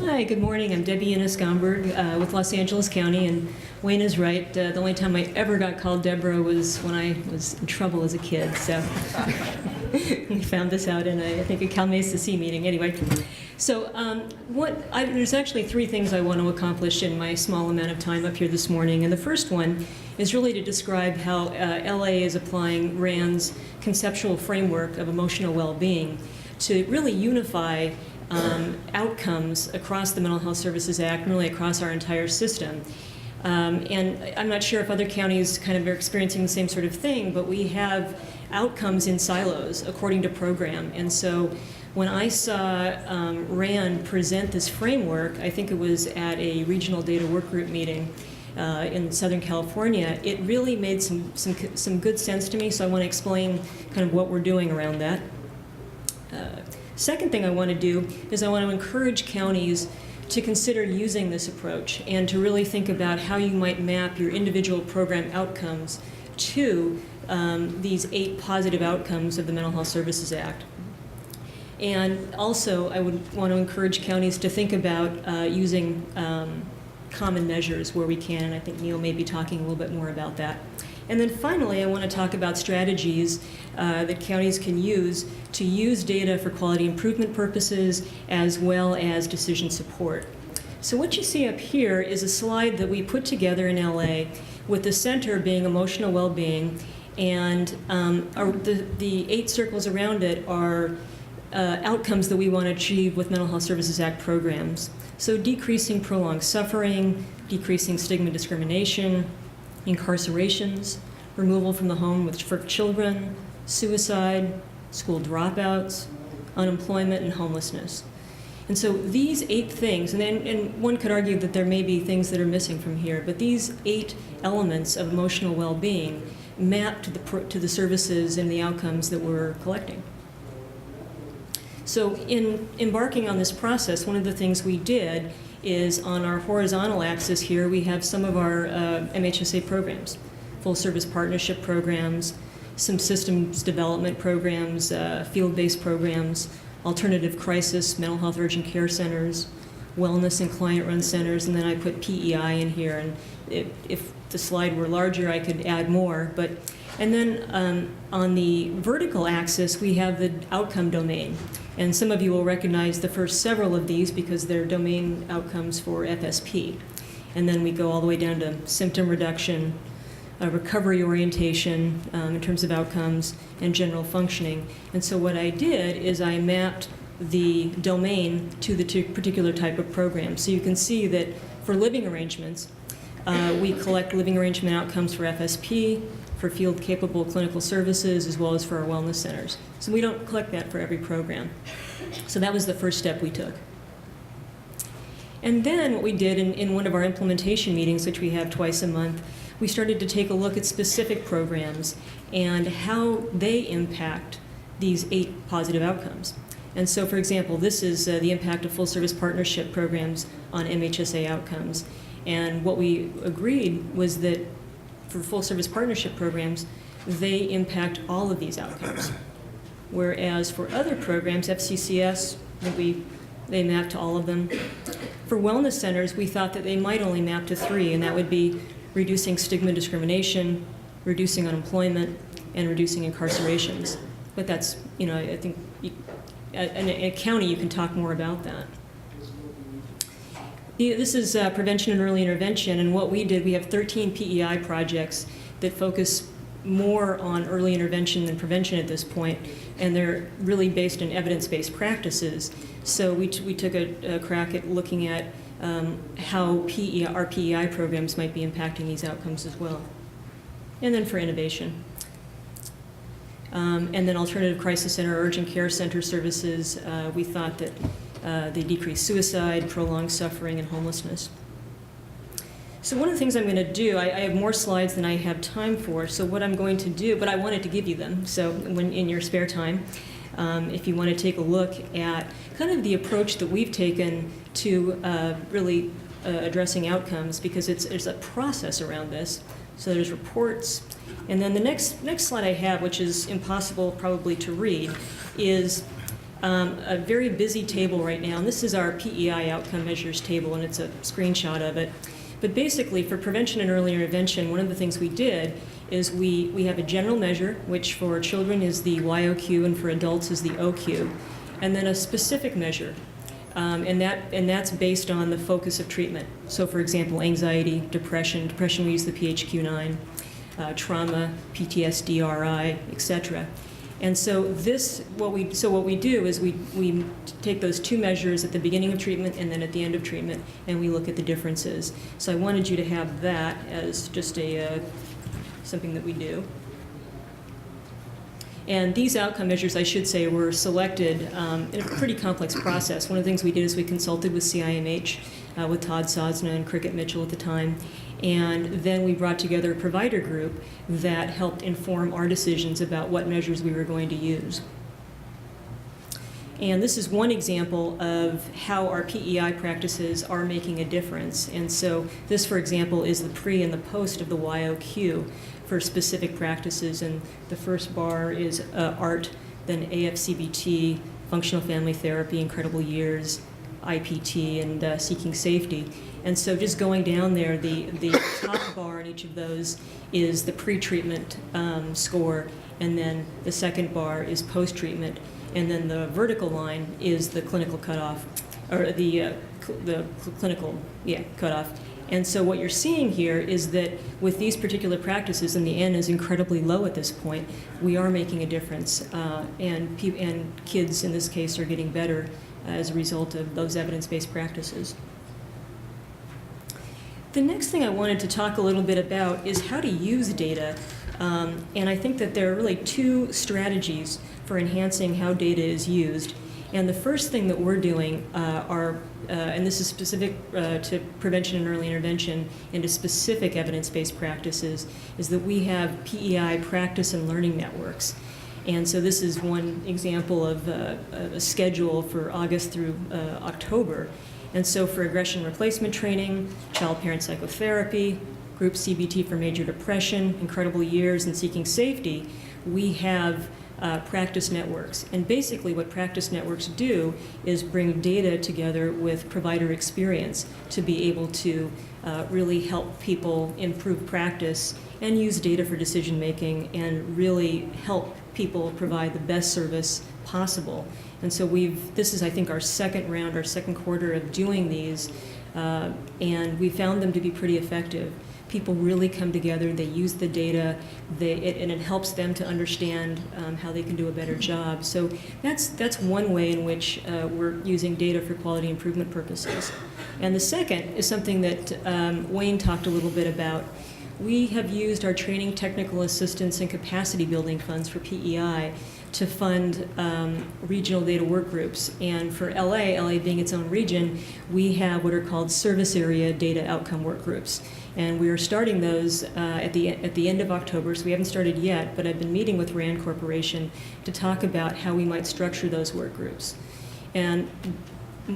Hi, good morning. I'm Debbie Ines-Gomberg with Los Angeles County, and Wayne is right. The only time I ever got called Deborah was when I was in trouble as a kid, so we found this out in, I think, a Cal Mesa C meeting. Anyway, so there's actually three things I want to accomplish in my small amount of time up here this morning, and the first one is really to describe how LA is applying RAND's conceptual framework of emotional well-being to really unify outcomes across the Mental Health Services Act, and really across our entire system. And I'm not sure if other counties kind of are experiencing the same sort of thing, but we have outcomes in silos according to program. And so when I saw RAND present this framework, I think it was at a regional data work group meeting in Southern California, it really made some good sense to me, so I want to explain kind of what we're doing around that. Second thing I want to do is I want to encourage counties to consider using this approach and to really think about how you might map your individual program outcomes to these 8 positive outcomes of the Mental Health Services Act. And also, I would want to encourage counties to think about using common measures where we can, and I think Neil may be talking a little bit more about that. And then finally, I want to talk about strategies that counties can use to use data for quality improvement purposes as well as decision support. So what you see up here is a slide that we put together in LA with the center being emotional well-being, and the 8 circles around it are outcomes that we want to achieve with Mental Health Services Act programs. So decreasing prolonged suffering, decreasing stigma discrimination, incarcerations, removal from the home for children, suicide, school dropouts, unemployment, and homelessness. And so these 8 things, and one could argue that there may be things that are missing from here, but these 8 elements of emotional well-being map to the services and the outcomes that we're collecting. So in embarking on this process, one of the things we did is on our horizontal axis here, we have some of our MHSA programs, full service partnership programs, some systems development programs, field-based programs, alternative crisis, mental health urgent care centers, wellness and client-run centers, and then I put PEI in here. And if the slide were larger, I could add more. And then on the vertical axis, we have the outcome domain. And some of you will recognize the first several of these because they're domain outcomes for FSP. And then we go all the way down to symptom reduction, recovery orientation in terms of outcomes, and general functioning. And so what I did is I mapped the domain to the particular type of program. So you can see that for living arrangements, we collect living arrangement outcomes for FSP, for field-capable clinical services, as well as for our wellness centers. So we don't collect that for every program. So that was the first step we took. And then what we did in one of our implementation meetings, which we have twice a month, we started to take a look at specific programs and how they impact these 8 positive outcomes. And so, for example, this is the impact of full-service partnership programs on MHSA outcomes. And what we agreed was that for full-service partnership programs, they impact all of these outcomes. Whereas for other programs, FCCS, they map to all of them. For wellness centers, we thought that they might only map to 3, and that would be reducing stigma discrimination, reducing unemployment, and reducing incarcerations. But that's, I think in a county you can talk more about that. This is prevention and early intervention, and what we did, we have 13 PEI projects that focus more on early intervention than prevention at this point, and they're really based on evidence-based practices. So we took a crack at looking at how our PEI programs might be impacting these outcomes as well. And then for innovation. And then alternative crisis center, urgent care center services, we thought that they decrease suicide, prolonged suffering, and homelessness. So one of the things I'm going to do, I have more slides than I have time for, so what I'm going to do, but I wanted to give you them, so when in your spare time, if you want to take a look at kind of the approach that we've taken to really addressing outcomes, because there's a process around this. So there's reports, and then the next slide I have, which is impossible probably to read, is a very busy table right now, and this is our PEI outcome measures table, and it's a screenshot of it. But basically, for prevention and early intervention, one of the things we did is we have a general measure, which for children is the YOQ and for adults is the OQ, and then a specific measure. And that's based on the focus of treatment. So for example, anxiety, depression we use the PHQ-9, trauma, PTSD, RI, etc. And so what we do is we take those two measures at the beginning of treatment and then at the end of treatment, and we look at the differences. So I wanted you to have that as just something that we do. And these outcome measures, I should say, were selected in a pretty complex process. One of the things we did is we consulted with CIMH, with Todd Sosna and Cricket Mitchell at the time, and then we brought together a provider group that helped inform our decisions about what measures we were going to use. And this is one example of how our PEI practices are making a difference. And so this, for example, is the pre and the post of the YOQ for specific practices. And the first bar is ART, then AFCBT, functional family therapy, incredible years, IPT, and seeking safety. And so just going down there, the top bar in each of those is the pre-treatment score, and then the second bar is post-treatment. And then the vertical line is the clinical cutoff, or the clinical cutoff. And so what you're seeing here is that with these particular practices, and the N is incredibly low at this point, we are making a difference, and kids in this case are getting better as a result of those evidence-based practices. The next thing I wanted to talk a little bit about is how to use data, and I think that there are really two strategies for enhancing how data is used. And the first thing that we're doing and this is specific to prevention and early intervention and to specific evidence-based practices, is that we have PEI practice and learning networks. And so this is one example of a schedule for August through October. And so for aggression replacement training, child-parent psychotherapy, group CBT for major depression, incredible years, and seeking safety, we have practice networks. And basically what practice networks do is bring data together with provider experience to be able to really help people improve practice and use data for decision making and really help people provide the best service possible. And so this is, I think, our second round, our second quarter of doing these, and we found them to be pretty effective. People really come together, they use the data, and it helps them to understand how they can do a better job. So that's one way in which we're using data for quality improvement purposes. And the second is something that Wayne talked a little bit about. We have used our training, technical assistance, and capacity building funds for PEI to fund regional data work groups. And for LA being its own region, we have what are called service area data outcome work groups. And we are starting those at the end of October, so we haven't started yet, but I've been meeting with RAND Corporation to talk about how we might structure those work groups. And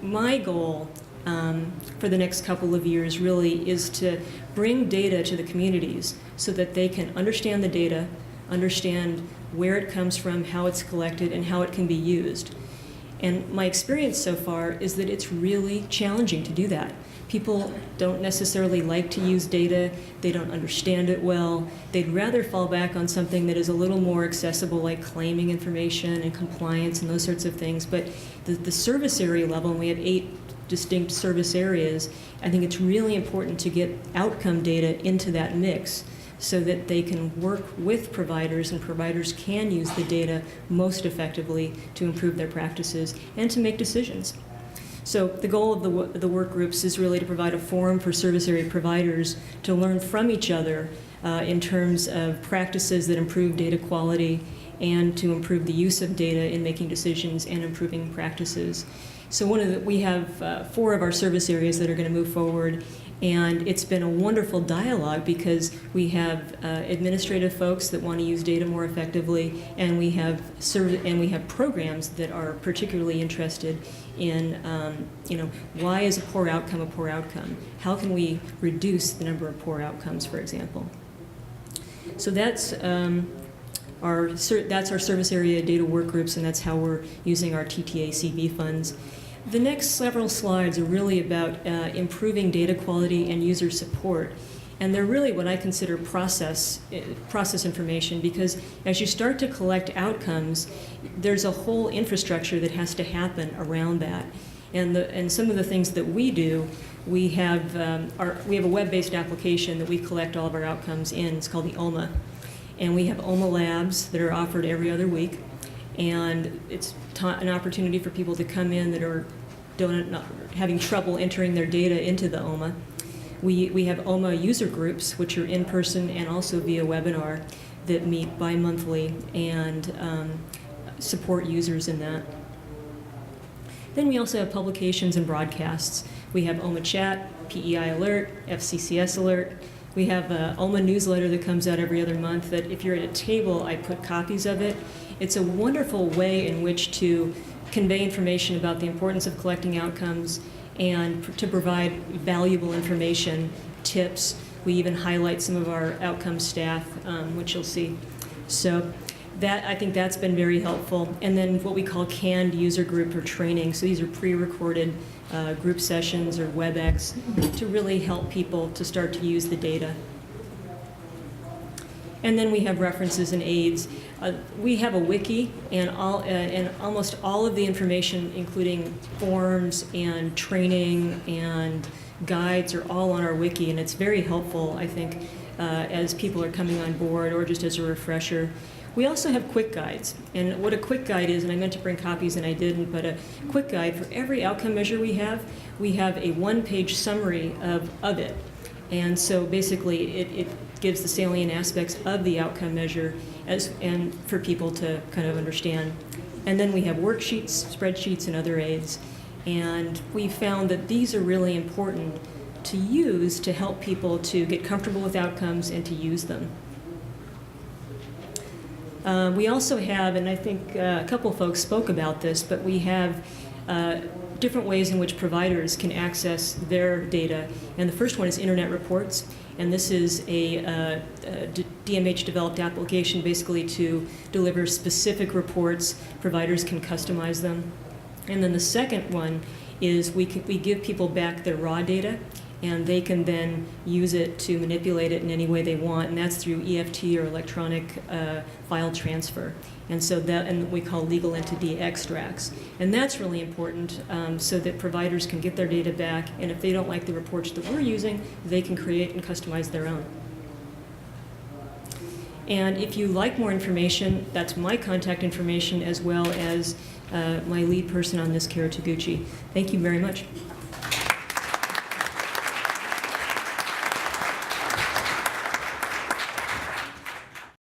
my goal for the next couple of years really is to bring data to the communities so that they can understand the data, understand where it comes from, how it's collected, and how it can be used. And my experience so far is that it's really challenging to do that. People don't necessarily like to use data, they don't understand it well, they'd rather fall back on something that is a little more accessible, like claiming information and compliance and those sorts of things. But the service area level, and we have 8 distinct service areas, I think it's really important to get outcome data into that mix so that they can work with providers and providers can use the data most effectively to improve their practices and to make decisions. So the goal of the work groups is really to provide a forum for service area providers to learn from each other in terms of practices that improve data quality and to improve the use of data in making decisions and improving practices. So we have 4 of our service areas that are going to move forward, and it's been a wonderful dialogue because we have administrative folks that want to use data more effectively, and we have programs that are particularly interested in why is a poor outcome a poor outcome? How can we reduce the number of poor outcomes, for example? So that's That's our service area data work groups, and that's how we're using our TTA-CB funds. The next several slides are really about improving data quality and user support. And they're really what I consider process information, because as you start to collect outcomes, there's a whole infrastructure that has to happen around that. And some of the things that we do, we have a web-based application that we collect all of our outcomes in. It's called the OMA. And we have OMA labs that are offered every other week. And it's an opportunity for people to come in that are having trouble entering their data into the OMA. We have OMA user groups, which are in person and also via webinar, that meet bi-monthly and support users in that. Then we also have publications and broadcasts. We have OMA Chat, PEI Alert, FCCS Alert. We have an OMA newsletter that comes out every other month that if you're at a table, I put copies of it. It's a wonderful way in which to convey information about the importance of collecting outcomes and to provide valuable information, tips. We even highlight some of our outcome staff, which you'll see. So I think that's been very helpful. And then what we call canned user group or training. So these are pre-recorded group sessions or WebEx to really help people to start to use the data. And then we have references and aids. We have a wiki, and almost all of the information, including forms and training and guides, are all on our wiki, and it's very helpful, I think, as people are coming on board or just as a refresher. We also have quick guides, and what a quick guide is, and I meant to bring copies and I didn't, but a quick guide for every outcome measure we have a one-page summary of it. And so basically it gives the salient aspects of the outcome measure and for people to kind of understand. And then we have worksheets, spreadsheets, and other aids. And we found that these are really important to use to help people to get comfortable with outcomes and to use them. We also have, and I think a couple folks spoke about this, but we have different ways in which providers can access their data. And the first one is internet reports. And this is a DMH-developed application basically to deliver specific reports. Providers can customize them. And then the second one is we give people back their raw data, and they can then use it to manipulate it in any way they want, and that's through EFT or electronic file transfer. And so and we call legal entity extracts. And that's really important so that providers can get their data back, and if they don't like the reports that we're using, they can create and customize their own. And if you like more information, that's my contact information as well as my lead person on this, Kara Taguchi. Thank you very much.